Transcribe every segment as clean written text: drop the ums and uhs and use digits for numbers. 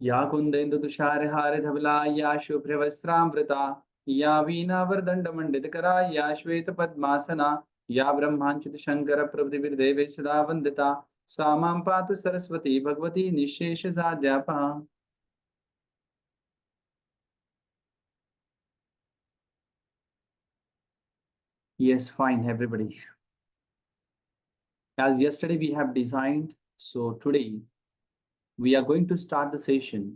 या कुंदेन्दु तुषारहार धवला या शुभ्रवस्त्रामृता या वीणावरदण्डमण्डितकरा या श्वेतपद्मासना या ब्रह्माच्युत शंकर प्रभृतिर्देवे सदा वन्दिता सा मां पातु Saraswati Bhagwati निःशेषजाड्यापहा। Yes, fine, everybody. As yesterday we have designed, so today we are going to start the session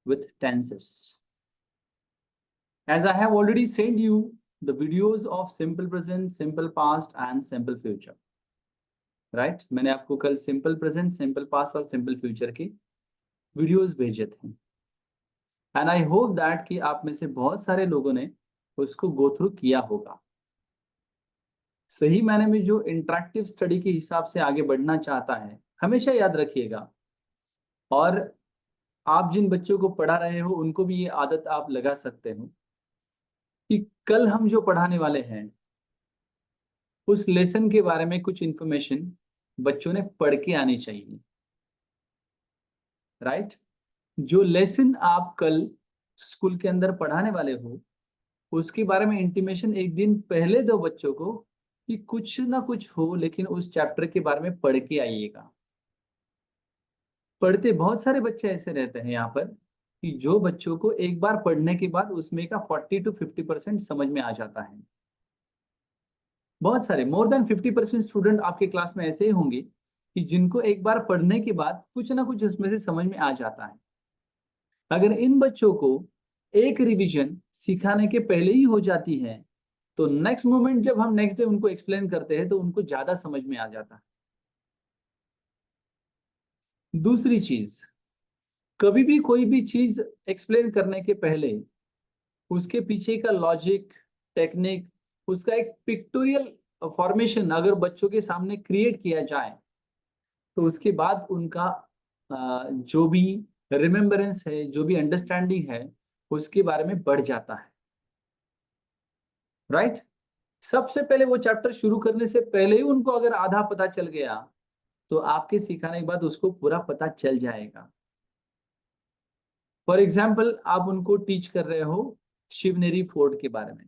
with tenses. As I have already sent you the videos of simple present, simple past and simple future. Right? मैंने आपको कल simple present, simple past और simple future के videos भेजे थे. And I hope that कि आप में से बहुत सारे लोगों ने उसको go through किया होगा. सही मायने में जो इंटरेक्टिव स्टडी के हिसाब से आगे बढ़ना चाहता है, हमेशा याद रखिएगा, और आप जिन बच्चों को पढ़ा रहे हो उनको भी ये आदत आप लगा सकते हो कि कल हम जो पढ़ाने वाले हैं उस लेसन के बारे में कुछ इंफॉर्मेशन बच्चों ने पढ़ के आनी चाहिए। राइट? जो लेसन आप कल स्कूल के अंदर पढ़ाने वाले हो उसके बारे में इंटीमेशन एक दिन पहले दो बच्चों को कि कुछ ना कुछ हो, लेकिन उस चैप्टर के बारे में पढ़ के आइएगा। पढ़ते बहुत सारे बच्चे ऐसे रहते हैं यहाँ पर कि जो बच्चों को एक बार पढ़ने के बाद उसमें का 40 to 50% समझ में आ जाता है। बहुत सारे, मोर देन 50% स्टूडेंट आपके क्लास में ऐसे ही होंगे कि जिनको एक बार पढ़ने के बाद कुछ ना कुछ उसमें से समझ में आ जाता है। अगर इन बच्चों को एक रिवीजन सिखाने के पहले ही हो जाती है तो नेक्स्ट मोमेंट जब हम नेक्स्ट डे उनको एक्सप्लेन करते हैं तो उनको ज्यादा समझ में आ जाता है। दूसरी चीज, कभी भी कोई भी चीज एक्सप्लेन करने के पहले उसके पीछे का लॉजिक, टेक्निक, उसका एक पिक्टोरियल फॉर्मेशन अगर बच्चों के सामने क्रिएट किया जाए तो उसके बाद उनका जो भी रिमेम्बरेंस है, जो भी अंडरस्टैंडिंग है उसके बारे में बढ़ जाता है। राइट? सबसे पहले वो चैप्टर शुरू करने से पहले ही उनको अगर आधा पता चल गया तो आपके सिखाने के बाद उसको पूरा पता चल जाएगा। फॉर एग्जाम्पल, आप उनको टीच कर रहे हो शिवनेरी फोर्ट के बारे में,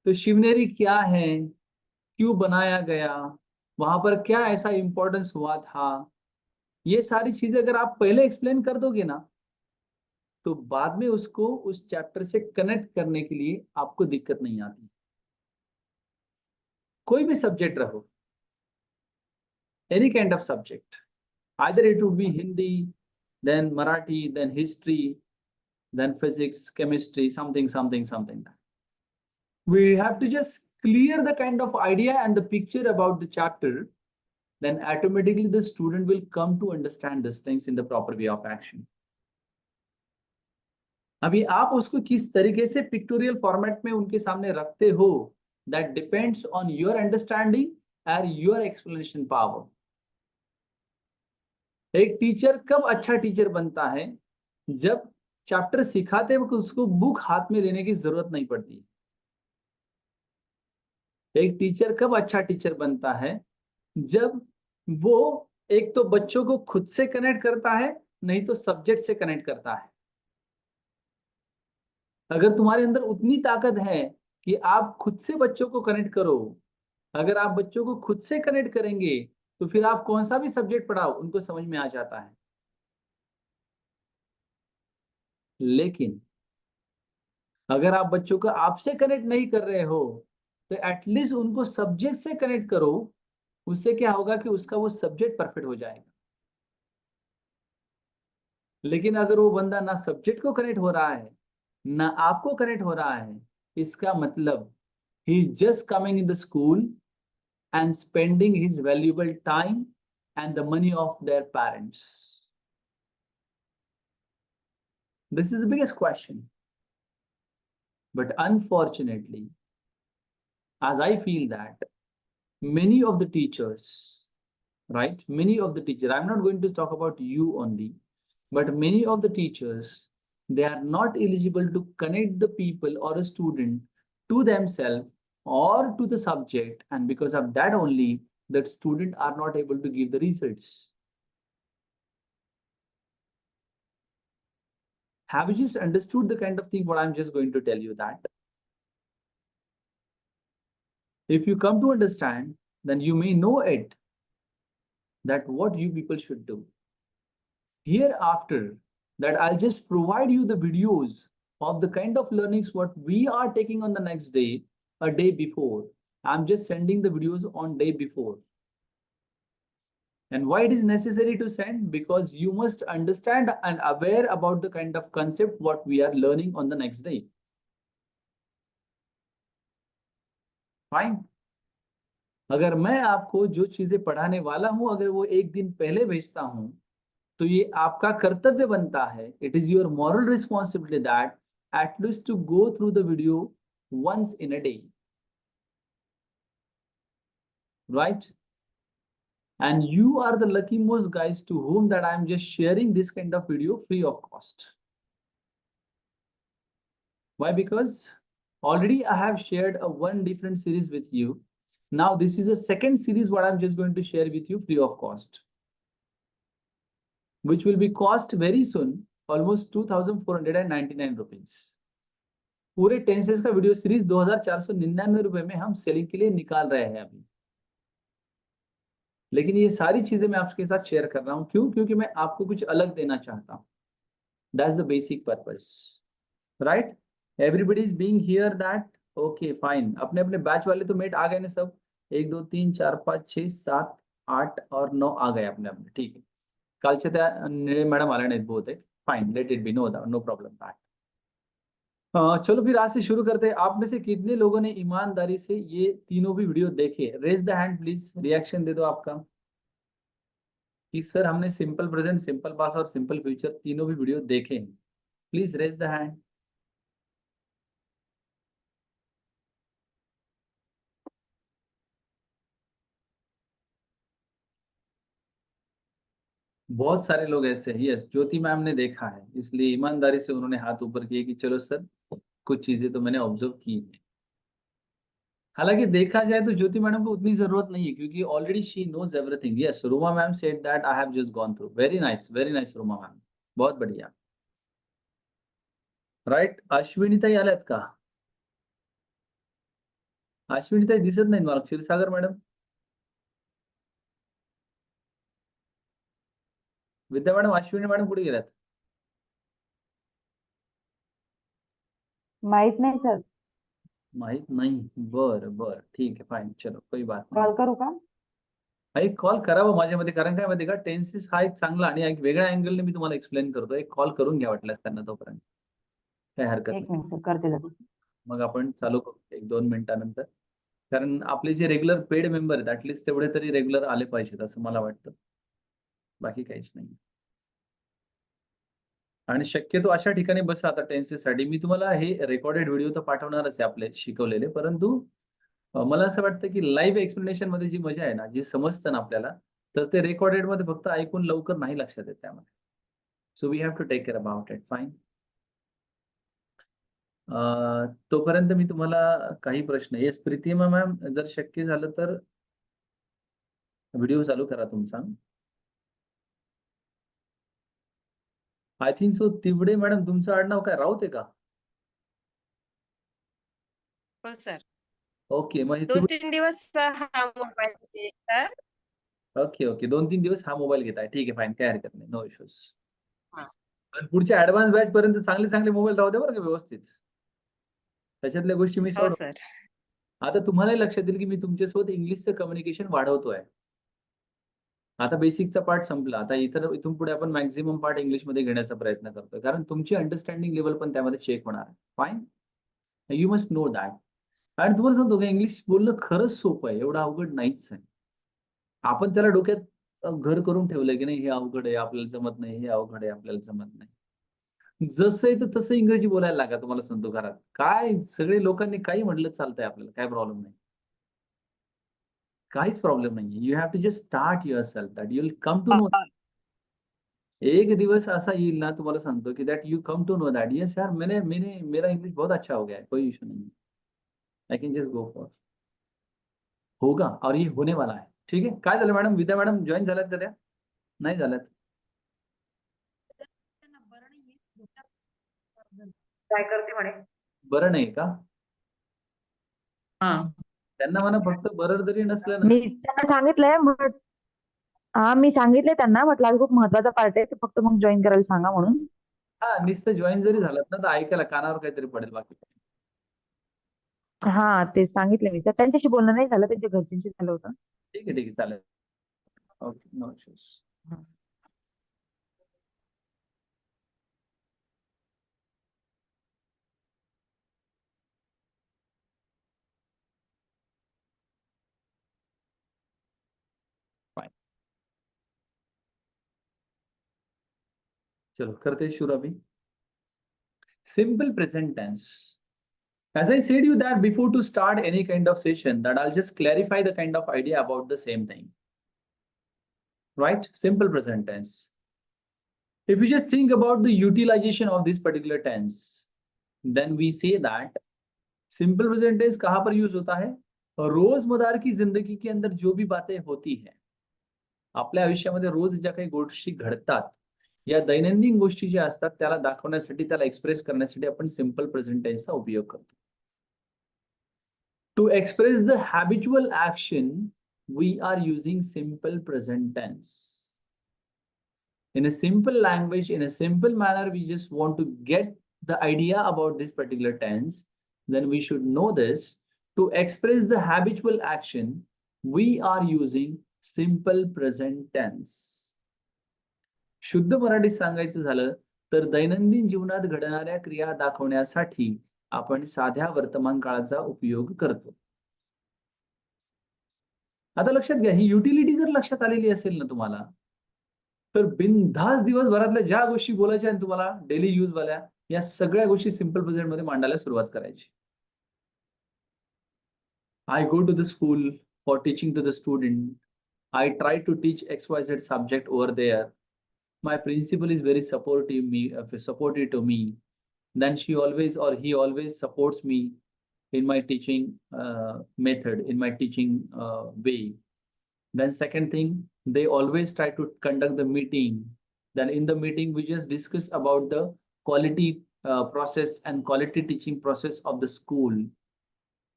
तो शिवनेरी क्या है, क्यों बनाया गया, वहां पर क्या ऐसा इंपॉर्टेंस हुआ था, ये सारी चीजें अगर आप पहले एक्सप्लेन कर दोगे ना तो बाद में उसको उस चैप्टर से कनेक्ट करने के लिए आपको दिक्कत नहीं आती। कोई भी सब्जेक्ट रहो, any kind of subject, either it would be Hindi, then Marathi, then history, then physics, chemistry, something. We have to just clear the kind of idea and the picture about the chapter, then automatically the student will come to understand these things in the proper way of action. अभी आप उसको किस तरीके से pictorial format में उनके सामने रखते हो, that depends on your understanding and your explanation power. एक टीचर कब अच्छा टीचर बनता है? जब चैप्टर सिखाते वक्त उसको बुक हाथ में लेने की जरूरत नहीं पड़ती। एक टीचर कब अच्छा टीचर बनता है? जब वो एक तो बच्चों को खुद से कनेक्ट करता है, नहीं तो सब्जेक्ट से कनेक्ट करता है। अगर तुम्हारे अंदर उतनी ताकत है कि आप खुद से बच्चों को कनेक्ट करो, अगर आप बच्चों को खुद से कनेक्ट करेंगे तो फिर आप कौन सा भी सब्जेक्ट पढ़ाओ उनको समझ में आ जाता है। लेकिन अगर आप बच्चों को आपसे कनेक्ट नहीं कर रहे हो तो एटलीस्ट उनको सब्जेक्ट से कनेक्ट करो, उससे क्या होगा कि उसका वो सब्जेक्ट परफेक्ट हो जाएगा। लेकिन अगर वो बंदा ना सब्जेक्ट को कनेक्ट हो रहा है ना आपको कनेक्ट हो रहा है, इसका मतलब he is just coming in the school end spending his valuable time end the money of their parents. This is the biggest question. But unfortunately, as I feel that many of the teachers, right, many of the teachers, I'm not going to talk about you only, but many of the teachers, they are not eligible to connect the people or a student to themselves or to the subject, and because of that only that student are not able to give the results. Have you just understood the kind of thing what I'm just going to tell you that? If you come to understand, then you may know it, that what you people should do. Hereafter, that I'll just provide you the videos of the kind of learnings what we are taking on the next day, a day before. I'm just sending the videos on day before. And why it is necessary to send? Because you must understand and aware about the kind of concept what we are learning on the next day. Fine. अगर मैं आपको जो चीजें पढ़ाने वाला हूं अगर वो एक दिन पहले भेजता हूं तो ये आपका कर्तव्य बनता है. It is your moral responsibility that at least to go through the video once in a day, right? And you are the lucky most guys to whom that I am just sharing this kind of video free of cost. Why? Because already I have shared a one different series with you. Now this is a second series what I'm just going to share with you free of cost, which will be cost very soon almost 2,499 rupees. पूरे tenses का video series 2,499 रुपए में हम selling के लिए निकाल रहे हैं अभी. लेकिन ये सारी चीजें मैं आपके साथ शेयर कर रहा हूं. क्यों? क्योंकि मैं आपको कुछ अलग देना चाहता हूं. That's the basic purpose, right? Everybody is being here that. Okay fine. अपने अपने बैच वाले तो मेट आ गए ना सब. 1 2 3 4 5 6 7 8 और 9 आ गए अपने अपने. ठीक है. कालचे त्या मॅडम आल्या नाहीत बहुतेक. Fine, let it be. No problem that. चलो फिर आज से शुरू करते हैं. आप में से कितने लोगों ने ईमानदारी से ये तीनों भी वीडियो देखे? Raise the hand please. Reaction दे दो आपका कि सर हमने सिंपल प्रेजेंट, सिंपल पास और सिंपल फ्यूचर तीनों भी वीडियो देखे हैं. Please raise the hand. बहुत सारे लोग ऐसे हैं. यस, ज्योति मैम ने देखा है इसलिए ईमानदारी से उन्होंने हाथ ऊपर किए कि चलो सर कुछ चीजें तो मैंने ऑब्जर्व की है. हालांकि देखा जाए तो ज्योति मैडम को उतनी जरूरत नहीं है क्योंकि already she knows everything. Yes, Roma ma'am said that I have just gone through. Very nice Roma ma'am. बहुत बढ़िया. राईट. अश्विनीताई आल्यात का? अश्विनीताई दिसत नाही मला. क्षीरसागर मॅडम, विद्या मॅडम, अश्विनी मॅडम कुठे गेल्यात? माहित नाही सर. माहित नाही. बर बर, ठीक आहे, फाईन. चलो कोई बात नाही. कॉल करू का? एक कॉल करावं माझ्या मध्ये. कारण काय माहिती का, टेन्सेस हा एक चांगला आणि एक वेगळ्या अँगलने मी तुम्हाला एक्सप्लेन करतो. एक कॉल करून घ्या वाटल्यास त्यांना तोपर्यंत. काही हरकत एक नाही. मिनिट सर, करते लगेच. मग आपण चालू करू 1-2 मिनिटानंतर. कारण आपले जे रेग्युलर पेड मेंबर आहेत ऍटलीस्ट तेवढे तरी रेग्युलर आले पाहिजेत असं मला वाटतं. बाकी काहीच नाही. आणि शक्यतो अशा ठिकाणी बसा आता टेन्सेससाठी. मी तुम्हाला हे रेकॉर्डेड व्हिडिओ तर पाठवणारच आहे आपले शिकवलेले. परंतु मला असं वाटतं की लाईव्ह एक्सप्लेनेशन मध्ये जी मजा आहे ना, जे समजतं ना आपल्याला, तर ते रेकॉर्डेड मध्ये फक्त ऐकून लवकर नाही लक्षात येत त्यामध्ये. So we have to take care about it. Fine. तोपर्यंत मी तुम्हाला काही प्रश्न. येस प्रीतिमा मॅम, जर शक्य झालं तर व्हिडिओ चालू करा तुमचा. I think so. तिवडे मॅडम, तुमचं आडनाव काय राऊत आहे का? हो सर. ओके. मग 2-3 दिवस हा मोबाईल घेतला. Okay okay. 2-3 दिवस हा मोबाईल घेताय. ठीक आहे, फाईन. काही हरकत नाही. No issues. हा. पण पुढच्या ऍडव्हान्स बॅच पर्यंत चांगले चांगले मोबाईल राहू दे बरं का व्यवस्थित. त्याच्यातल्या गोष्टी मी हो सोडतो. सर. आता तुम्हालाही लक्षात येईल की मी तुमच्यासोबत इंग्लिशचं कम्युनिकेशन वाढवतोय. आता बेसिकचा पार्ट संपला. आता इथून पुढे आपण मॅक्झिमम पार्ट इंग्लिशमध्ये घेण्याचा प्रयत्न करतोय. कारण तुमची अंडरस्टँडिंग लेवल पण त्यामध्ये चेक होणार आहे. Fine. You must know that. आणि तुम्हाला सांगतो का, इंग्लिश बोलणं खरंच सोपं आहे. एवढं अवघड नाहीच आहे. आपण त्याला डोक्यात घर करून ठेवलंय की नाही हे अवघड आहे, आपल्याला जमत नाही, हे अवघड आहे, आपल्याला जमत नाही. जसं आहे तर तसं इंग्रजी बोलायला लागा. तुम्हाला सांगतो घरात काय सगळे लोकांनी काही म्हटलं चालतंय आपल्याला. काय प्रॉब्लेम नाही. काहीच प्रॉब्लेम नाहीये. You have to just start yourself that you will come to know. एक दिवस ऐसा येईल ना, तुम्हाला सांगतो की that you come to know that yes यार मेरा इंग्लिश बहुत अच्छा हो गया है, कोई इशू नहीं है. I can just go for. होगा और ये होने वाला है. ठीक आहे. काय झालं मॅडम? विद्या मॅडम जॉईन झाल्यात का त्या? नाही झाल्यात. काय करते म्हणे बरं नाही का? हा त्यांना म्हणा फक्त बरं जरी नसलं ना, मी त्यांना सांगितलंय हा मी सांगितलंय त्यांना, म्हटलं आज खूप महत्वाचा पार्ट आहे, फक्त मग जॉईन करायला सांगा म्हणून. हा नुसतं जॉईन जरी झालं ना तर ऐकायला कानावर काहीतरी पडेल बाकी काही. हा ते सांगितलं मी, तर त्यांच्याशी बोलणं नाही झालं, त्यांच्या घरच्यांशी झालं होतं. ठीक आहे चालेल. Okay, no issues. हा. चलो करते शुरू अभी. Simple present tense. As I said you that before to start any kind of session, that I'll just clarify the kind of idea about the same thing. Right? Simple present tense. If you just think about the utilization of this particular tense, then we say that simple present tense कहाँ पर use होता है? रोजमर्रा की जिंदगी के अंदर जो भी बातें होती हैं, आपल्या आयुष्यामध्ये रोज ज्या काही गोष्टी घडतात, या दैनंदिन गोष्टी ज्या असतात त्याला दाखवण्यासाठी, त्याला एक्सप्रेस करण्यासाठी आपण सिंपल प्रेझेंट टेन्सचा उपयोग करतो. To express the habitual action, we are using simple present tense. In a simple language, in a simple manner, we just want to get the idea about this particular tense, then we should know this. To express the habitual action, we are using simple present tense. शुद्ध मराठीत सांगायचं झालं तर दैनंदिन जीवनात घडणाऱ्या क्रिया दाखवण्यासाठी आपण साध्या वर्तमान काळाचा उपयोग करतो. आता लक्षात घ्या, ही युटिलिटी जर लक्षात आलेली असेल ना तुम्हाला, तर बिनधास्त दिवसभरातल्या ज्या गोष्टी बोलायच्या आणि तुम्हाला डेली यूज वाल्या, या सगळ्या गोष्टी सिंपल प्रेझेंट मध्ये मांडायला सुरुवात करायची. I go to the school for teaching to the student. I try to teach XYZ subject over there. My principal is very supportive to me. Then she always or he always supports me in my teaching method, in my teaching way. Then second thing, they always try to conduct the meeting. Then in the meeting, we just discuss about the quality process and quality teaching process of the school.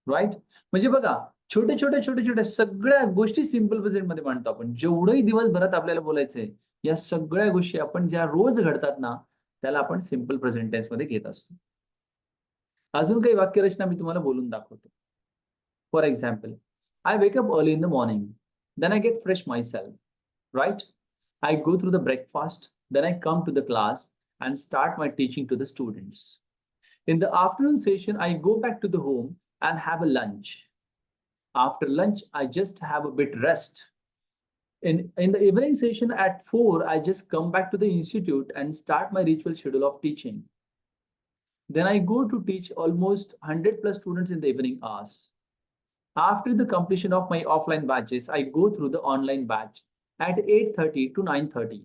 Right? म्हणजे बघा, छोटे छोटे सगळ्या गोष्टी simple present मध्ये मांडतो आपण. जेवढंही दिवसभरात आपल्याला बोलायचंय, या सगळ्या गोष्टी आपण ज्या रोज घडतात ना, त्याला आपण सिंपल प्रेझेंट टेन्स मध्ये घेत असतो. अजून काही वाक्यरचना मी तुम्हाला बोलून दाखवतो. For example, I wake up early in the morning, then I get fresh myself, right? I go through the breakfast, then I come to the class and start my teaching to the students. In the afternoon session, I go back to the home and have a lunch. After lunch, I just have a bit rest. In the evening session at 4, I just come back to the institute and start my ritual schedule of teaching. Then I go to teach almost 100 plus students in the evening hours. After the completion of my offline batches, I go through the online batch at 8:30 to 9:30.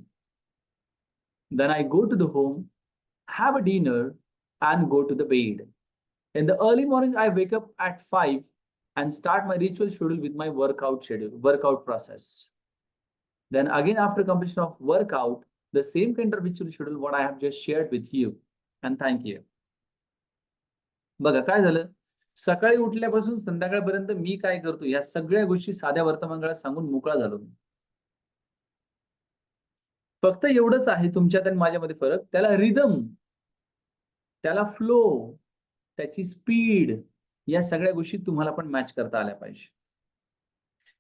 Then I go to the home, have a dinner, and go to the bed. In the early morning, I wake up at 5 and start my ritual schedule with my workout process. Then again, after completion of workout, the same kind of ritual schedule what I have just shared with you. And thank you. बघा काय झालं, सकाळी उठल्यापासून संध्याकाळपर्यंत मी काय करतो, या सगळ्या गोष्टी साध्या वर्तमान काळात सांगून मोकळा झालो. फक्त एवढंच आहे तुमच्यात आणि माझ्यामध्ये फरक, त्याला रिदम, त्याला फ्लो, त्याची स्पीड, या सगळ्या गोष्टी तुम्हाला पण मॅच करता आल्या पाहिजे.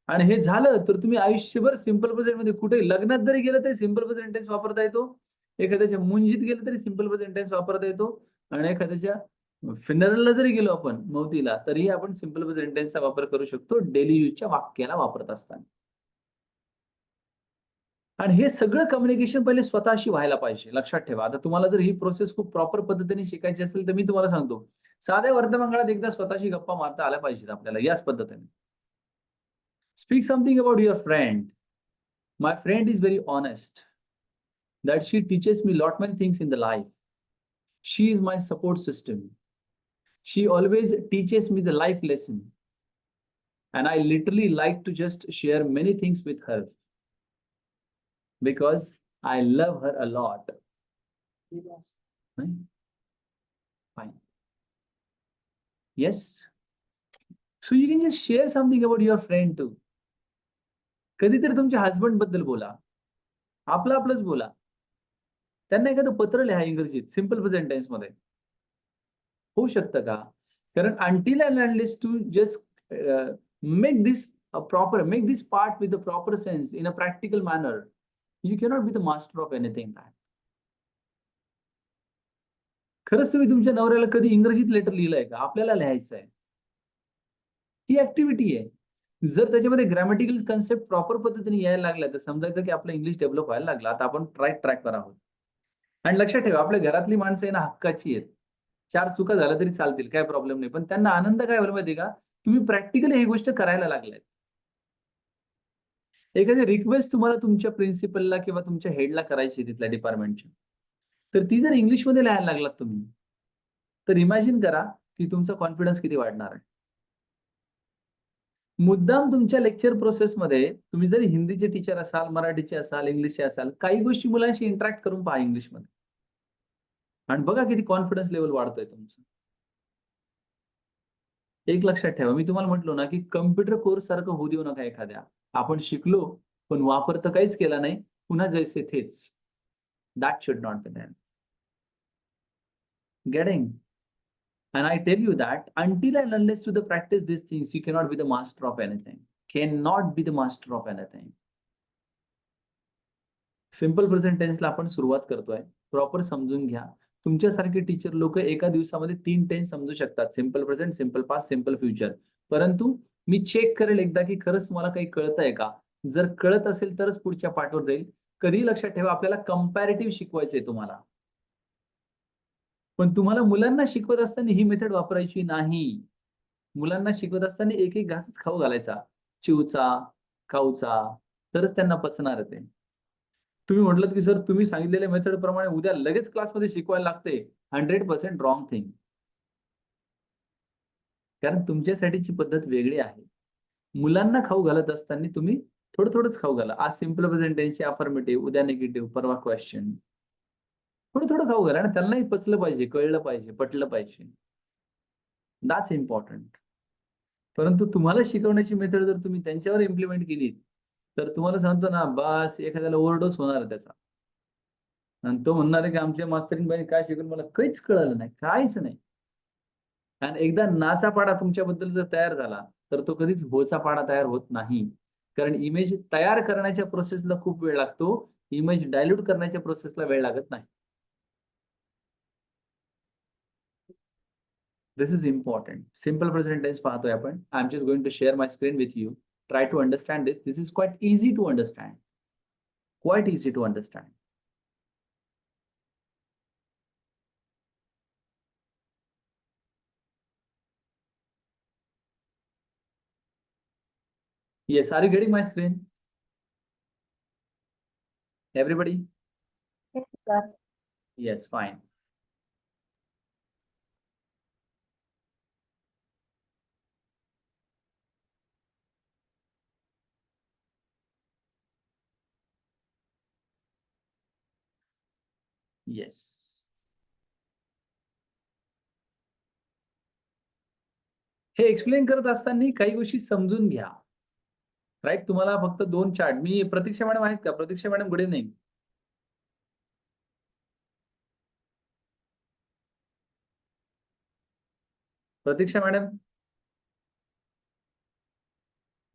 आणि हे झालं तर तुम्ही आयुष्यभर सिंपल प्रेझेंट मध्ये, कुठे लग्नात जरी गेलं तरी सिंपल प्रेझेंट टेन्स वापरता येतो, एखाद्याच्या मुंजीत गेलं तरी सिंपल प्रेझेंट टेन्स वापरता येतो, आणि एखाद्याच्या फिनरलला जरी गेलो आपण मौतीला, तरीही आपण सिंपल प्रेझेंट टेन्सचा वापर करू शकतो डेली यूजच्या वाक्याला वापरत असताना. आणि हे सगळं कम्युनिकेशन पहिले स्वतःशी व्हायला पाहिजे. लक्षात ठेवा, आता तुम्हाला जर ही प्रोसेस खूप प्रॉपर पद्धतीने शिकायची असेल तर मी तुम्हाला सांगतो, साध्या वर्तमान काळात एकदा स्वतःशी गप्पा मारता आल्या पाहिजेत आपल्याला याच पद्धतीने. Speak something about your friend. My friend is very honest, that she teaches me lot many things in the life. She is my support system. She always teaches me the life lesson. And I literally like to just share many things with her because I love her a lot. Fine. Yes. So you can just share something about your friend too. कधीतरी तुमच्या husband बद्दल बोला, आपलंच बोला. त्यांना एखादं पत्र लिहा इंग्रजीत सिम्पल प्रेझेंट टेन्स मध्ये. होऊ शकतं का? कारण until and unless to just make this make this part with the proper sense in a practical manner, you cannot be the master of anything. खरंच तुम्ही तुमच्या नवऱ्याला कधी इंग्रजीत लेटर लिहिलंय का? आपल्याला लिहायचं आहे. ही ऍक्टिव्हिटी आहे. जर त्याच्यामध्ये ग्रॅमॅटिकल कन्सेप्ट प्रॉपर पद्धतीने यायला लागल्या तर समजायचं की आपलं इंग्लिश डेव्हलप व्हायला लागलं. आता आपण ट्रॅकवर आहोत. आणि लक्षात ठेवा, आपल्या घरातली माणसं आहे ना हक्काची आहेत. 4 चुका झाल्या तरी चालतील, काय प्रॉब्लेम नाही. पण त्यांना आनंद काय होईल माहिती का? तुम्ही प्रॅक्टिकली ही गोष्ट करायला लागलाय. एखादी रिक्वेस्ट तुम्हाला तुमच्या प्रिन्सिपलला किंवा तुमच्या हेडला करायची तिथल्या डिपार्टमेंटची, तर ती जर इंग्लिशमध्ये लिहायला लागलात तुम्ही, तर इमॅजिन करा की तुमचा कॉन्फिडन्स किती वाढणार आहे. मुद्दाम तुमच्या लेक्चर प्रोसेसमध्ये तुम्ही जरी हिंदीचे टीचर असाल, मराठीचे असाल, इंग्लिशचे असाल, काही गोष्टी मुलांशी इंटरॅक्ट करून पहा इंग्लिशमध्ये आणि बघा किती कॉन्फिडन्स लेवल वाढतोय तुमचं. एक लक्षात ठेवा, मी तुम्हाला म्हटलो ना की कम्प्युटर कोर्स सारखं होऊ देऊ नका एखाद्या. आपण शिकलो पण वापर तर काहीच केला नाही, पुन्हा जैसे थेच. That should not be there. Getting? And I tell you that until and unless to the practice these things, you cannot be the master of anything. Cannot be the master of anything. Simple present टेन्सला आपण सुरुवात करतोय. Proper समजून घ्या. तुमच्यासारखे teacher लोक एका दिवसामध्ये 3 tense समजू शकतात. Simple present, simple past, simple future. परंतु मी चेक करेल एकदा की खरंच तुम्हाला काही कळतंय का? जर कळत असेल तरच पुढच्या पाठवर जाईल. कधी लक्षात ठेवा, आपल्याला कंपॅरेटिव्ह शिकवायचंय तुम्हाला. पण तुम्हाला मुलांना शिकवत असताना ही मेथड वापरायची नाही. मुलांना शिकवत असताना एक एक घासच खाऊ घालायचा, चिवचा, खाऊचा, तरच त्यांना पचणार ते. तुम्ही म्हटलं की सर तुम्ही सांगितलेल्या मेथड प्रमाणे उद्या लगेच क्लासमध्ये शिकवायला लागते, 100% रॉंग थिंग. कारण तुमच्यासाठीची पद्धत वेगळी आहे. मुलांना खाऊ घालत असताना तुम्ही थोडं थोडंच खाऊ घाला. आज सिम्पल प्रेझेंट टेन्सचे अफर्मेटिव्ह, उद्या निगेटिव्ह, परवा क्वेश्चन. थोडं थोडं खाऊ घाला आणि त्यांनाही पचलं पाहिजे, कळलं पाहिजे, पटलं पाहिजे. That's important. परंतु तुम्हाला शिकवण्याची मेथड जर तुम्ही त्यांच्यावर इम्प्लिमेंट केली तर तुम्हाला सांगतो ना, बस एखाद्याला ओव्हरडोस होणार आहे त्याचा. आणि तो म्हणणार आहे की आमच्या मास्तरीनबाईंनी काय शिकवलं मला काहीच कळलं नाही, काहीच नाही. आणि एकदा नाचा पाडा तुमच्याबद्दल जर तयार झाला तर तो कधीच होचा पाडा तयार होत नाही. कारण इमेज तयार करण्याच्या प्रोसेसला खूप वेळ लागतो, इमेज डायल्यूट करण्याच्या प्रोसेसला वेळ लागत नाही. This is important. Simple present tense पाहतोय आपण. I'm just going to share my screen with you. Try to understand this. This is quite easy to understand. Quite easy to understand. Yes, are you getting my screen? Everybody? Yes, sir. Yes, fine. Yes. हे explain करत असताना काही गोष्टी समजून घ्या. Right? तुम्हाला फक्त 2 chart. मी प्रतीक्षा madam आहेत का? Pratiksha madam, good evening. Pratiksha madam,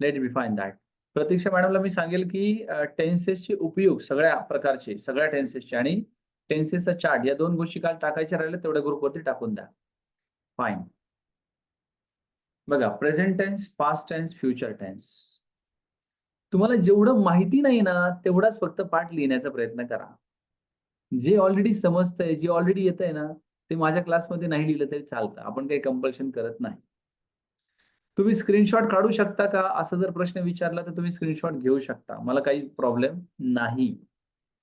let me find that. Pratiksha मॅडमला मी सांगेल की टेन्सेसचे उपयोग सगळ्या प्रकारचे, सगळ्या टेन्सेसचे आणि टेन्सेसचा चार्ट या 2 गोष्टी काल टाकायच्या राहिल्या तेवढ्या ग्रुपवरती टाकून द्या. फाईन. बघा, present tense, past tense, future tense. तुम्हाला जेवढं माहिती नाही ना तेवढाच फक्त पाठ लिहिण्याचा प्रयत्न करा. जे ऑलरेडी समजतंय, जे ऑलरेडी येतंय ना, ते माझ्या क्लासमध्ये नाही लिहिलं तरी चालतं. आपण काही कंपल्शन करत नाही. तुम्ही स्क्रीनशॉट काढू शकता का असं जर प्रश्न विचारला तर तुम्ही स्क्रीनशॉट घेऊ शकता. मला काही प्रॉब्लेम नाही.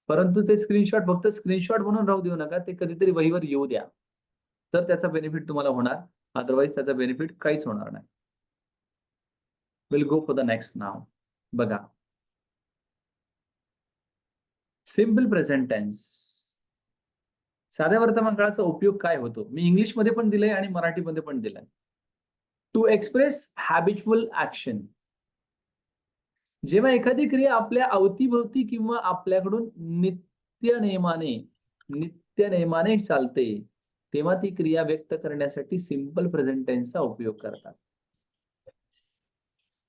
परंतु ते स्क्रीनशॉट फक्त स्क्रीनशॉट म्हणून राहू देऊ नका. ते कधीतरी वहीवर येऊ द्या. तर त्याचा बेनिफिट तुम्हाला होणार. अदरवाईज त्याचा बेनिफिट काहीच होणार नाही. Will go for the next नाव. बघा, सिम्पल प्रेझेंट टेन्स. साध्या वर्तमान काळाचा उपयोग काय होतो? मी इंग्लिशमध्ये पण दिलंय आणि मराठीमध्ये पण दिलंय. To express habitual action. जेव्हा एखादी क्रिया आपल्या अवतीभोवती किंवा आपल्याकडून नित्य नेमाने चालते, तेव्हा ती क्रिया व्यक्त करण्यासाठी सिंपल प्रेझेंट टेन्सचा उपयोग करतात.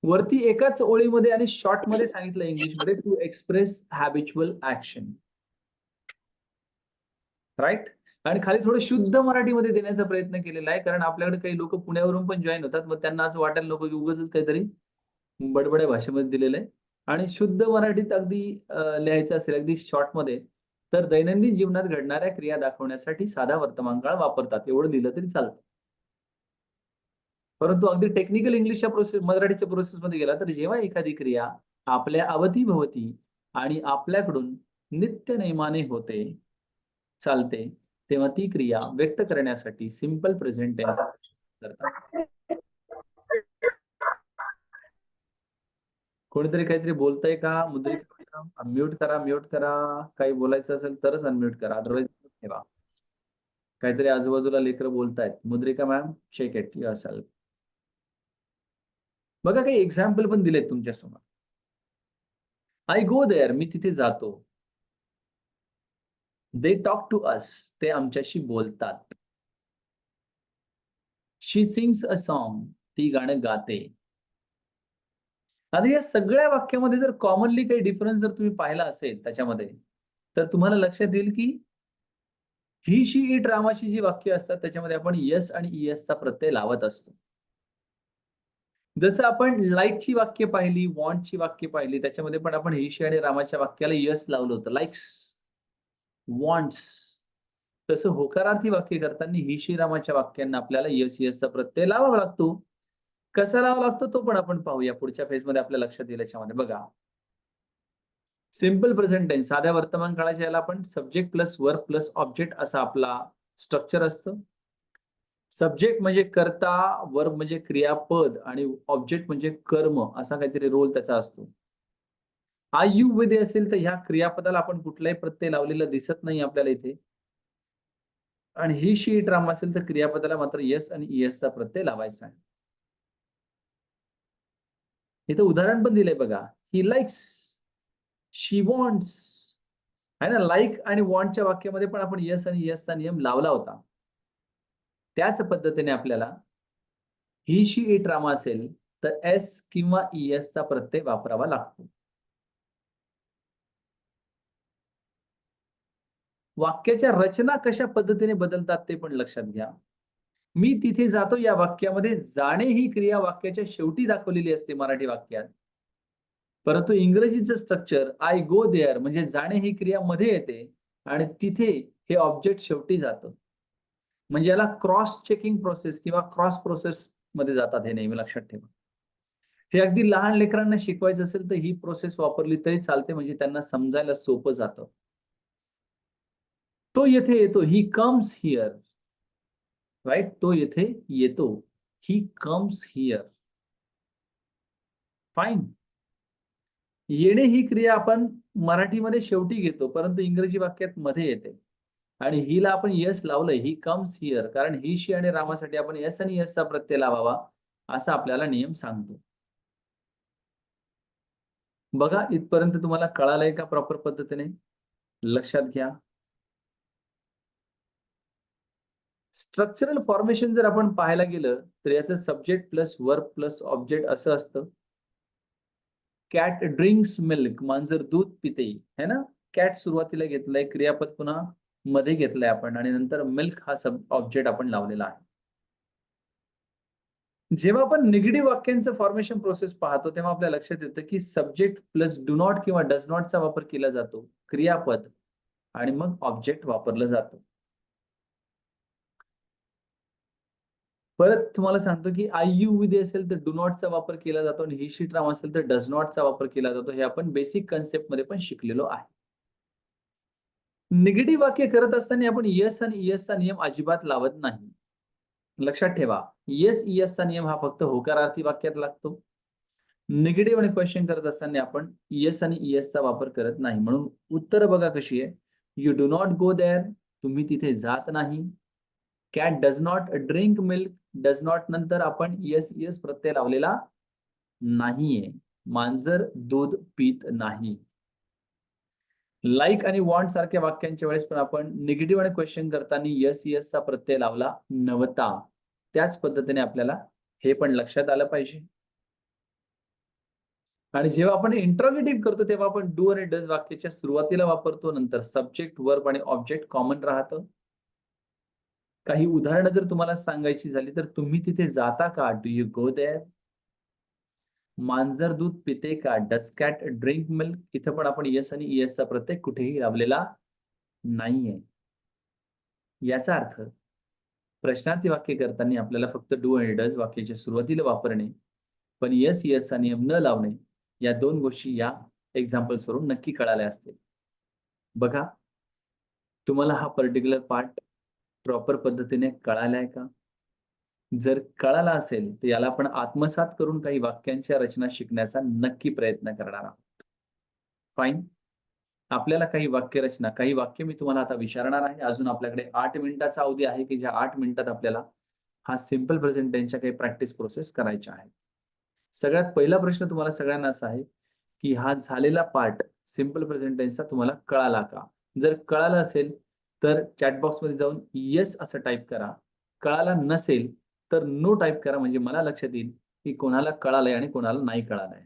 वरती एकाच ओळीमध्ये आणि शॉर्ट मध्ये सांगितलं इंग्लिशमध्ये, to express habitual action. Right. आणि खाली थोडं शुद्ध मराठीमध्ये देण्याचा प्रयत्न केलेला आहे, कारण आपल्याकडे काही लोक पुण्यावरून पण जॉईन होतात, मग त्यांना असं वाटायला नको की उगाच काहीतरी बडबड्या भाषेमध्ये दिलेलं आहे. आणि शुद्ध मराठीत अगदी लिहायचं असेल अगदी शॉर्ट मध्ये, तर दैनंदिन जीवनात घडणाऱ्या क्रिया दाखवण्यासाठी साधा वर्तमानकाळ वापरतात, एवढं लिहिलं तरी चालतं. परंतु अगदी टेक्निकल इंग्लिशच्या प्रोसेस मराठीच्या प्रोसेसमध्ये गेला तर जेव्हा एखादी क्रिया आपल्या अवतीभवती आणि आपल्याकडून नित्य नेमाने होते, चालते, तेव्हा ती क्रिया व्यक्त करण्यासाठी सिंपल प्रेझेंट टेन्स करतात. कोणीतरी काहीतरी बोलतंय का? मुद्रिका म्यूट करा, म्यूट करा. काही बोलायचं असेल तरच अनम्यूट करा, अदरवाईज ठेवा. काहीतरी आजूबाजूला लेकरं बोलतायत. मुद्रिका मॅम, चेक इट युअरसेल्फ. बघा काही एक्झाम्पल पण दिलेत तुमच्यासमोर. आय गो देअर, मी तिथे जातो. दे टॉक टू अस, ते आमच्याशी बोलतात. शी सिंग्स अ सॉन्ग, ती गाणं गाते. आता या सगळ्या वाक्यामध्ये जर कॉमनली काही डिफरन्स जर तुम्ही पाहिला असेल त्याच्यामध्ये, तर तुम्हाला लक्षात येईल की ही, शी, इट, रामाची जी वाक्य असतात त्याच्यामध्ये आपण यस आणि ईएसचा प्रत्यय लावत असतो. जसं आपण लाईकची वाक्य पाहिली, वॉन्टची वाक्य पाहिली, त्याच्यामध्ये पण आपण ही, शी आणि रामाच्या वाक्याला यस लावलं होतं, लाईक्स, वॉन्ट्स. तसं होकारार्थी वाक्य करताना ही, शी, रामाच्या वाक्यांना आपल्याला यस ईएसचा प्रत्यय लावावा लागतो. कसा लावावा लागतो तो पण आपण पाहूया पुढच्या फेजमध्ये, आपल्या लक्षात येईल. याच्यामध्ये बघा, सिंपल प्रेझेंट टेन्स साध्या वर्तमान काळाच्या याला आपण subject plus verb plus object असा आपला स्ट्रक्चर असतं. सब्जेक्ट म्हणजे कर्ता, वर्ब म्हणजे क्रियापद आणि ऑब्जेक्ट म्हणजे कर्म, असा काहीतरी रोल त्याचा असतो. आय यू मध्ये असेल तर ह्या क्रियापदाला आपण कुठलाही प्रत्यय लावलेला दिसत नाही आपल्याला इथे. आणि ही, शी, इट, राम असेल तर क्रियापदाला मात्र यस आणि ईएसचा प्रत्यय लावायचा आहे. इथं उदाहरण पण दिलंय बघा, ही लाईक्स, शी वॉन्ट्स, आहे ना. लाईक आणि वॉन्टच्या वाक्यामध्ये पण आपण यस आणि ईएसचा नियम लावला होता. त्याच पद्धतीने आपल्याला ही, शी, इट, रामा असेल तर एस किंवा ईएसचा प्रत्यय वापरावा लागतो. वाक्याच्या रचना कशा पद्धतीने बदलतात ते पण लक्षात घ्या. मी तिथे जातो या वाक्यामध्ये जाणे ही क्रिया वाक्याच्या शेवटी दाखवलेली असते मराठी वाक्यात. परंतु इंग्रजीचं स्ट्रक्चर आय गो देअर म्हणजे जाणे ही क्रिया मध्ये येते आणि तिथे हे ऑब्जेक्ट शेवटी जातं. म्हणजे याला क्रॉस चेकिंग प्रोसेस किंवा क्रॉस प्रोसेस मध्ये जातात, हे नेहमी लक्षात ठेवा. हे अगदी लहान लेकरांना शिकवायचं असेल तर ही प्रोसेस वापरली तरी चालते, म्हणजे त्यांना समजायला सोपं जातं. तो येथे येतो, ही कम्स हिअर, राईट. तो येथे येतो, ही कम्स हिअर. फाईन. येणे ही क्रिया आपण मराठीमध्ये शेवटी घेतो, परंतु इंग्रजी वाक्यात मध्ये येते. आणि हिला आपण यस लावलंय, ही कम्स हिअर, कारण ही, शी आणि रामासाठी आपण यस आणि यसचा प्रत्यय लावावा असा आपल्याला नियम सांगतो. बघा, इथपर्यंत तुम्हाला कळालंय का प्रॉपर पद्धतीने? लक्षात घ्या. स्ट्रक्चरल फॉर्मेशन जर आपण पाहायला गेलं तर याचं subject plus verb plus object असं असतं. कॅट ड्रिंक्स मिल्क, मांजर दूध पिते, है ना. कॅट सुरुवातीला घेतलंय, क्रियापद पुन्हा मध्ये घेतलंय आपण, आणि नंतर मिल्क हा सब ऑब्जेक्ट आपण लावलेला आहे. जेव्हा आपण निगेटिव्ह वाक्यांचं फॉर्मेशन प्रोसेस पाहतो तेव्हा आपल्या लक्षात येतं की सब्जेक्ट प्लस डू नॉट किंवा डज नॉटचा वापर केला जातो, क्रियापद आणि मग ऑब्जेक्ट वापरलं जातं. परत तुम्हाला सांगतो की आय यू मध्ये असेल तर डू नॉटचा वापर केला जातो आणि ही, शी, इट, राम असेल तर डज नॉटचा वापर केला जातो. हे आपण बेसिक कन्सेप्ट मध्ये पण शिकलेलो आहे. निगेटिव्ह वाक्य करत असताना आपण यस आणि ईएसचा नियम अजिबात लावत नाही. लक्षात ठेवा, येस ईएसचा नियम हा फक्त होकारार्थी वाक्यात लागतो. निगेटिव्ह आणि क्वेश्चन करत असताना आपण येस आणि ईएसचा वापर करत नाही. म्हणून उत्तर बघा कशी आहे. You do not go there, तुम्ही तिथे जात नाही. Cat does not drink milk. Does not नंतर आपण येस प्रत्यय लावलेला नाहीये. मांजर दूध पित नाही. लाईक आणि वॉन्ट सारख्या वाक्यांच्या वेळेस पण आपण निगेटिव्ह आणि क्वेश्चन करताना येस चा प्रत्यय लावला नव्हता. त्याच पद्धतीने आपल्याला हे पण लक्षात आलं पाहिजे. आणि जेव्हा आपण इंट्रोगेटिव्ह करतो तेव्हा आपण डू आणि डज वाक्याच्या सुरुवातीला वापरतो. नंतर सब्जेक्ट, वर्ब आणि ऑब्जेक्ट कॉमन राहतं. काही उदाहरणं जर तुम्हाला सांगायची झाली तर तुम्ही तिथे जाता का? Do you go there? मांजर दूध पिते का? Does cat drink milk? इथं पण आपण येस आणि येस चा प्रत्यय कुठेही लावलेला नाहीये. याचा अर्थ प्रश्नार्थी वाक्य करताना आपल्याला फक्त डू आणि डज वाक्याच्या सुरुवातीला वापरणे, पण येस चा नियम न लावणे, या 2 गोष्टी या एक्झाम्पल्स वरून नक्की कळाल्या असतील. बघा, तुम्हाला हा पर्टिक्युलर पार्ट प्रॉपर पद्धतीने कळालाय का? जर कळाला असेल तर याला आपण आत्मसात करून काही वाक्यांच्या रचना शिकण्याचा नक्की प्रयत्न करणार आहोत. फाईन. आपल्याला काही वाक्यरचना, काही वाक्य मी तुम्हाला आता विचारणार आहे. अजून आपल्याकडे 8 मिनिटाचा अवधी आहे की ज्या 8 मिनिटात आपल्याला हा सिंपल प्रेझेंट टेन्सच्या काही प्रॅक्टिस प्रोसेस करायच्या आहेत. सगळ्यात पहिला प्रश्न तुम्हाला सगळ्यांना असा आहे की हा झालेला पार्ट सिंपल प्रेझेंट टेन्सचा तुम्हाला कळाला का? जर कळाला असेल तर चॅट बॉक्समध्ये जाऊन येस असं टाईप करा. कळाला नसेल तर नो टाईप करा, म्हणजे मला लक्षात येईल की कोणाला कळालंय आणि कोणाला नाही कळालंय.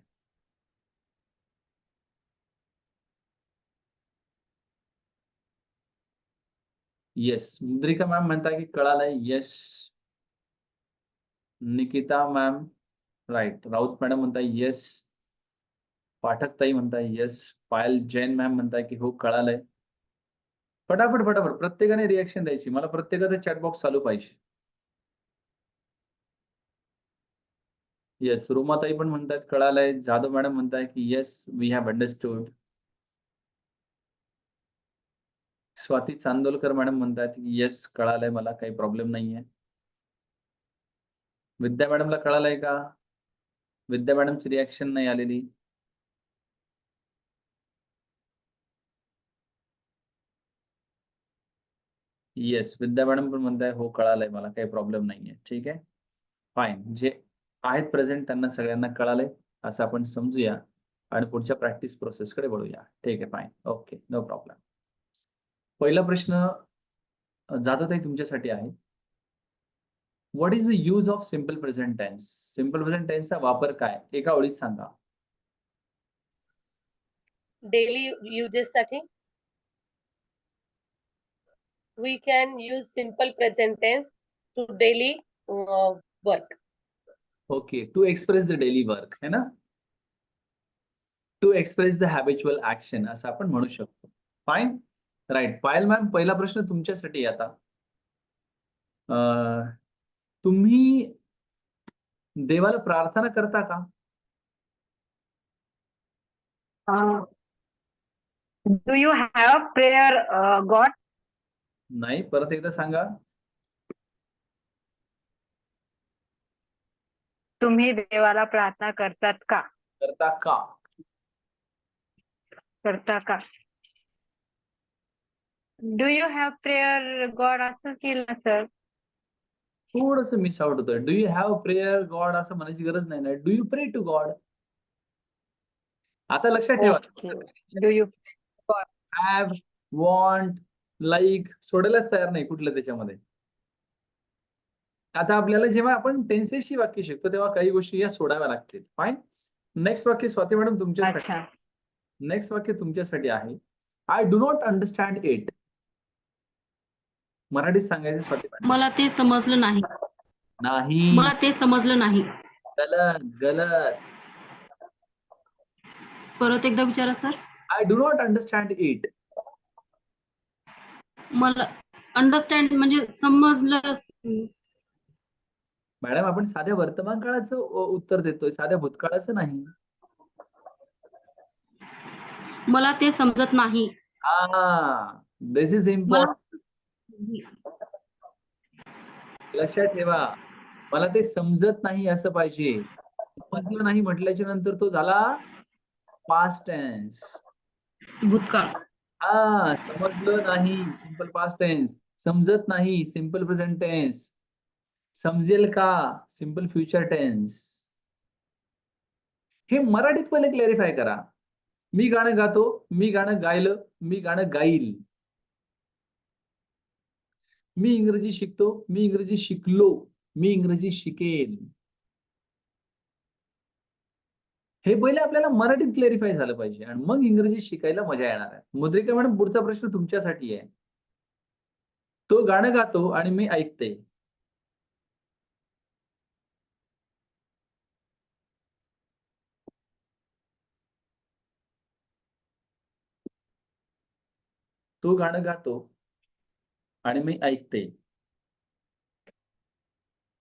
येस, मुद्रिका मॅम म्हणताय की कळालंय. Yes. Nikita ma'am right. Raut madam म्हणताय येस. पाठक ताई म्हणताय येस. पायल जैन मॅम म्हणताय की हो कळालंय. फटाफट प्रत्येकाने रिएक्शन द्यायची. मला प्रत्येकाचा चॅट बॉक्स चालू पाहिजे. येस. रुमाताई पण म्हणतायत कळालंय. जाधव मॅडम म्हणताय की yes we have understood. Swati Chandolkar madam म्हणतायत की येस कळालंय मला, काही प्रॉब्लेम नाहीये. विद्या मॅडमला कळालंय का? विद्या मॅडमची रिॲक्शन नाही आलेली. येस, विद्या मॅडम पण म्हणताय हो कळालंय मला, काही प्रॉब्लेम नाहीये. ठीक आहे, फाईन. जे आहेत प्रेझेंट त्यांना सगळ्यांना कळालंय असं आपण समजूया आणि पुढच्या प्रॅक्टिस प्रोसेसकडे वळूया. ठीक आहे, फाईन, ओके, नो प्रॉब्लेम. पहिला प्रश्न जाधवताई तुमच्यासाठी आहे. What is the use of simple present tense? Simple present टेन्सचा वापर काय? एका ओळीत सांगा. डेली युजेस साठी we can use simple present tense to daily work. Okay, to express the daily work है ना, to express the habitual action असं आपण म्हणू शकतो. Fine, right. पायल मॅम, पहिला प्रश्न तुमच्यासाठी आता. तुम्ही देवाला प्रार्थना करता का? Do you have prayer God? नाही, परत एकदा सांगा. तुम्ही देवाला प्रार्थना करतात का? करता का? करता का? Do you have prayer God असं केलं सर? थोडस मिस आउट होतं. Do you have prayer God असं म्हणायची गरज नाही ना. Do you pray to God. आता लक्षात ठेवा, do you have, want, like सोडायलाच तयार नाही कुठलं त्याच्यामध्ये. आता आपल्याला जेव्हा आपण टेन्सेसची वाक्य शिकतो तेव्हा काही गोष्टी या सोडाव्या लागतील. फाईन. नेक्स्ट वाक्य स्वाती मॅडम तुमच्यासाठी. अच्छा. नेक्स्ट वाक्य तुमच्यासाठी आहे. I do not understand it. मराठीत सांगायचं स्वाती मॅडम. मला ते समजलं नाही. नाही. मला ते समजलं नाही. गलत. परत एकदा विचारा sir. I do not understand it. मला अंडरस्टँड म्हणजे समजलं. मॅडम आपण साध्या वर्तमान काळाचं उत्तर देतोय, साध्या भूतकाळाचं नाही. मला ते समजत नाही. हा, दिस इज इम्पॉर्टंट. लक्षात ठेवा, मला ते समजत नाही असं पाहिजे. समजलं नाही म्हटल्याच्या नंतर तो झाला पास्ट टेन्स. भूतकाळ. समजलं नाही सिंपल पास्ट टेन्स, समजत नाही सिंपल प्रेझेंट टेन्स, समजेल का सिंपल फ्युचर टेन्स. हे मराठीत पहिले क्लॅरिफाय करा. मी गाणं गातो, मी गाणं गायलं, मी गाणं गाईल. मी इंग्रजी शिकतो, मी इंग्रजी शिकलो, मी इंग्रजी शिकेल. हे पहिले आपल्याला मराठीत क्लॅरिफाय झालं पाहिजे आणि मग इंग्रजी शिकायला मजा येणार आहे. मुद्रिका मॅडम, पुढचा प्रश्न तुमच्यासाठी आहे. तो गाणं गातो आणि मी ऐकते. तो गाणं गातो आणि मी ऐकते.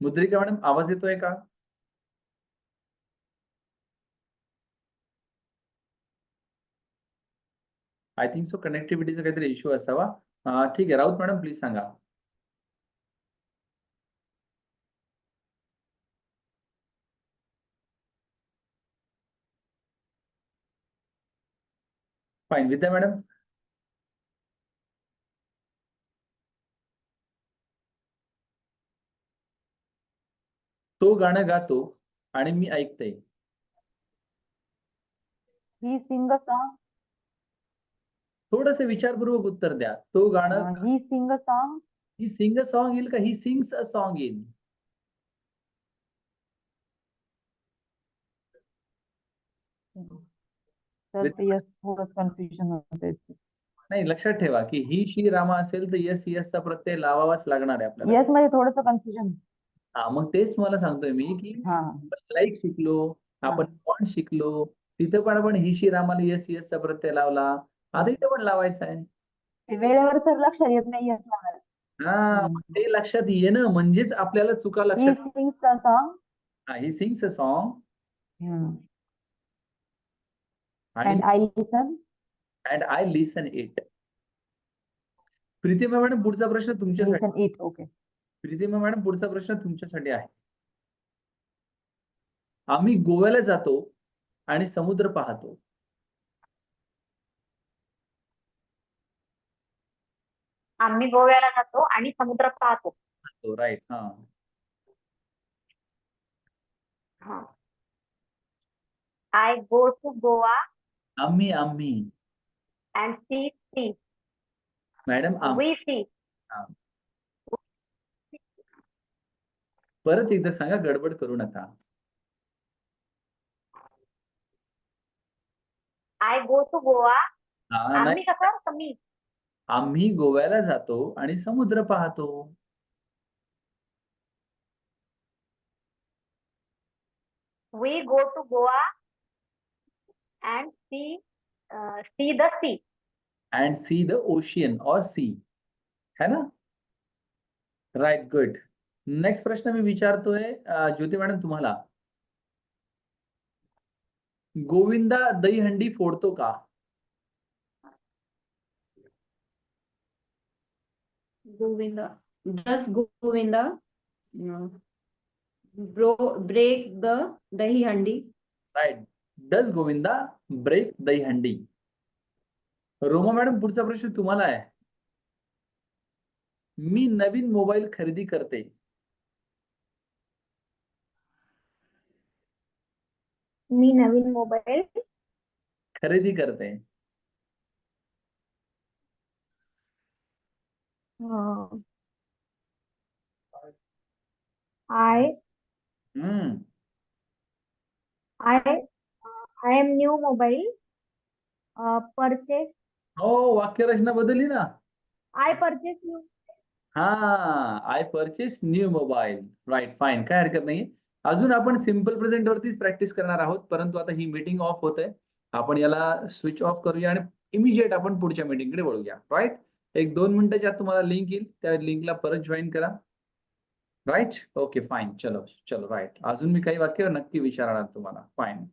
मुद्रिका मॅडम, आवाज येतोय का? आय थिंक सो कनेक्टिव्हिटीचा काहीतरी इश्यू असावा. ठीक आहे, राऊत मॅडम प्लीज सांगा. फाईन. विद्या मॅडम, तो गाणं गातो आणि मी ऐकते. He sing a song. थोडस विचारपूर्वक उत्तर द्या. तो गाणं, he sing a song. He sing a song येईल का ही सिंग्स अ सॉन्ग येईल? तर ते यस, थोडं कन्फ्युजन होते. नाही, लक्षात ठेवा की ही शी रामा असेल तर यस यसचा प्रत्यय लावावाच लागणार आहे आपल्याला. यस मध्ये थोडस कन्फ्युजन. हा, मग तेच तुम्हाला सांगतोय मी की हा लाईक शिकलो, आपण बॉन्ड शिकलो, तिथं पण आपण ही शी रामाला यस यसचा प्रत्यय लावला, आता इथं पण लावायचा आहे. ते वेळेवर तर लक्षात येत नाही यस लावायला. हा, मग ते लक्षात येणं म्हणजेच आपल्याला चुका ही लक्षात. Sings a song he sings a song आणि and I listen. And I listen it. Pritima madam, पुढचा प्रश्न तुमच्यासाठी. Listen it. Okay. Pritima madam, पुढचा प्रश्न तुमच्यासाठी आहे. आम्ही गोव्याला जातो आणि समुद्र पाहतो. आम्ही गोव्याला जातो आणि समुद्र पाहतो. Right. I go to Goa आम्ही and see. Madam, we see. परत एकदा सांगा, गडबड करू नका. I go to Goa. नाही, आम्ही कसं मी. आम्ही गोव्याला जातो आणि समुद्र पाहतो. We go to Goa and see the sea. And see the ocean और सी, है ना? Right, good. नेक्स्ट प्रश्न मी विचारतोय ज्योती मॅडम तुम्हाला. गोविंदा दहीहंडी फोडतो का? Govinda. Does Govinda break the dahi handi? Right. Does Govinda break dahi handi? Roma madam, पुढचा प्रश्न तुम्हाला आहे. मी नवीन मोबाईल खरेदी करते. मी नवीन मोबाईल खरेदी करते. I am new mobile purchase. हो, वाक्यरचना बदलली ना. I purchase new. I purchase new mobile. Right, fine, काय हरकत नाही. अजून आपण सिंपल प्रेझेंट वरतीच प्रॅक्टिस करणार आहोत, परंतु आता ही मीटिंग ऑफ होत आहे. आपण याला स्विच ऑफ करूया आणि इमिजिएट आपण पुढच्या मीटिंगकडे वळूया. राईट. 1-2 मिनिटाच्या आत तुम्हाला लिंक येईल, त्या लिंकला परत जॉईन करा. राईट. Okay, fine. चलो. राईट. अजून मी काही वाक्य नक्की विचारणार तुम्हाला. फाईन.